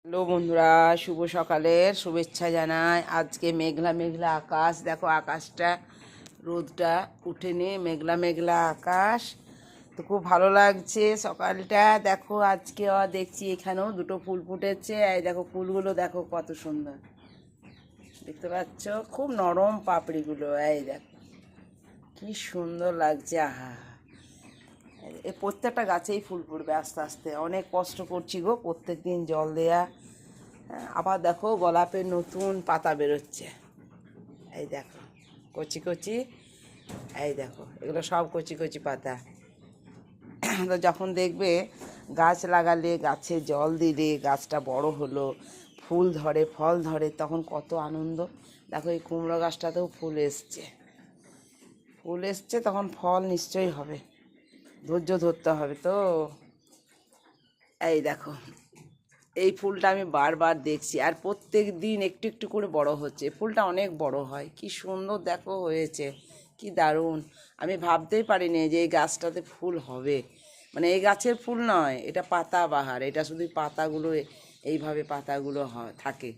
Hello বন্ধুরা, শুভ সকালের শুভেচ্ছা জানাই। আজকে মেঘলা মেঘলা আকাশ, দেখো আকাশটা, রোদটা উঠেনি, মেঘলা মেঘলা আকাশ। তো খুব ভালো লাগছে সকালটা। দেখো আজকে দেখছি এখানেও দুটো ফুল ফুটেছে। এই দেখো ফুলগুলো দেখো কত সুন্দর, দেখতে পাচ্ছ? খুব নরম পাপড়িগুলো, এই দেখো কি সুন্দর লাগছে। আহা, এই প্রত্যেকটা গাছেই ফুল ফুটবে আস্তে আস্তে। অনেক কষ্ট করছি গো, প্রত্যেক দিন জল দেয়া। আবার দেখো গোলাপের নতুন পাতা বেরোচ্ছে, এই দেখো কচি কচি, এই দেখো এগুলো সব কচি কচি পাতা। তো যখন দেখবে গাছ লাগালে, গাছে জল দিলে, গাছটা বড় হলো, ফুল ধরে, ফল ধরে, তখন কত আনন্দ। দেখো এই কুমড়ো গাছটাতেও ফুল এসছে, ফুল এসছে, তখন ফল নিশ্চয়ই হবে, ধৈর্য ধরতে হবে। তো এই দেখো এই ফুলটা আমি বারবার দেখছি, আর প্রত্যেক দিন একটু একটু করে বড় হচ্ছে। ফুলটা অনেক বড় হয়, কি সুন্দর দেখো হয়েছে, কি দারুণ। আমি ভাবতেই পারিনি যে এই গাছটাতে ফুল হবে। মানে এই গাছের ফুল নয়, এটা পাতাবাহার, এটা শুধু পাতাগুলো এইভাবে পাতাগুলো থাকে।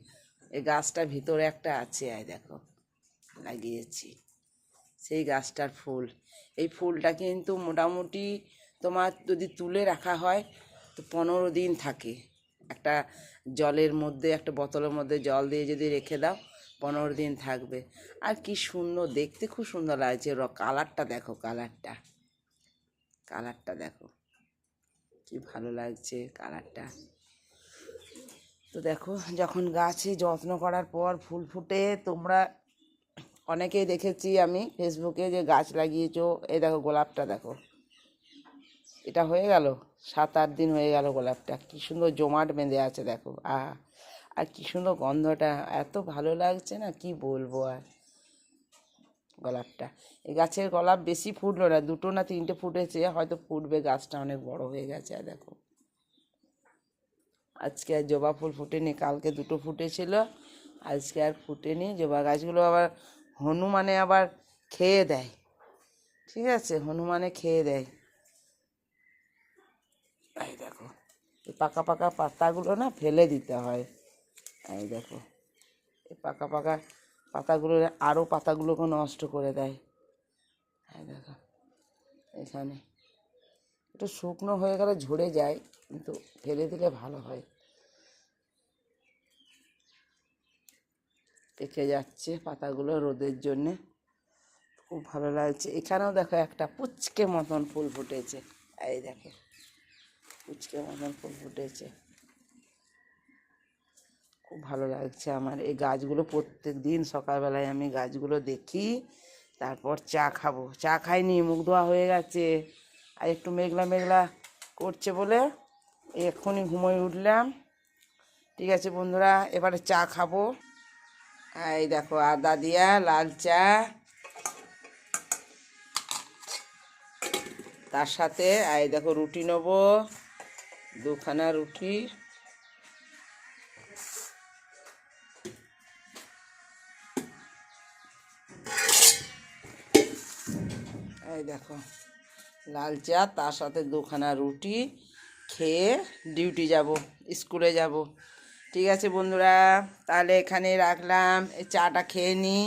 এই গাছটার ভিতরে একটা আছে, এই দেখো লাগিয়েছি, সেই গাছটার ফুল। এই ফুলটা কিন্তু মোটামুটি তোমার যদি তুলে রাখা হয় তো 15 দিন থাকে। একটা জলের মধ্যে, একটা বোতলের মধ্যে জল দিয়ে যদি রেখে দাও, 15 দিন থাকবে। আর কি সুন্দর দেখতে, খুব সুন্দর লাগছে। কালারটা দেখো, কালারটা, কালারটা দেখো কি ভালো লাগছে কালারটা। তো দেখো যখন গাছে যত্ন করার পর ফুল ফুটে, তোমরা অনেকেই দেখেছি আমি ফেসবুকে যে গাছ লাগিয়েছো। এই দেখো গোলাপটা দেখো, এটা হয়ে গেল 7-8 দিন হয়ে গেল, গোলাপটা কি সুন্দর জমাট বেঁধে আছে দেখো। আর কি সুন্দর গন্ধটা, এত ভালো লাগছে না, কি বলবো আর। গোলাপটা, এই গাছের গোলাপ বেশি ফুটলো না, 2 না 3টে ফুটেছে, হয়তো ফুটবে, গাছটা অনেক বড় হয়ে গেছে। আর দেখো আজকে আর জবা ফুল ফুটেনি, কালকে 2টো ফুটেছিল, আজকে আর ফুটেনি। জবা গাছগুলো আবার হনুমানে আবার খেয়ে দেয়, ঠিক আছে, হনুমানে খেয়ে দেয়। এই দেখো এই পাকা পাকা পাতাগুলো না ফেলে দিতে হয়। এই দেখো এই পাকা পাকা পাতাগুলো আরও পাতাগুলোকে নষ্ট করে দেয়। এই দেখো এখানে একটু শুকনো হয়ে গেলে ঝরে যায়, কিন্তু ফেলে দিলে ভালো হয়। পেকে যাচ্ছে পাতাগুলো রোদের জন্যে, খুব ভালো লাগছে। এখানেও দেখো একটা পুচকে মতন ফুল ফুটেছে, এই দেখো পুচকে মতন ফুল ফুটেছে, খুব ভালো লাগছে আমার। এই গাছগুলো প্রত্যেক দিন সকালবেলায় আমি গাছগুলো দেখি, তারপর চা খাবো। চা খাইনি, মুখ ধোয়া হয়ে গেছে, আর একটু মেঘলা মেঘলা করছে বলে এক্ষুনি ঘুমোয় উঠলাম। ঠিক আছে বন্ধুরা, এবারে চা খাবো। এই দেখো আদা দিয়া লাল চা, তার সাথে এই দেখো রুটি নেবো, 2খানা রুটি। এই দেখো লাল চা, তার সাথে 2খানা রুটি খেয়ে ডিউটি যাব, স্কুলে যাব। ঠিক আছে বন্ধুরা, তাহলে এখানে রাখলাম, এই চাটা খেয়ে নিই।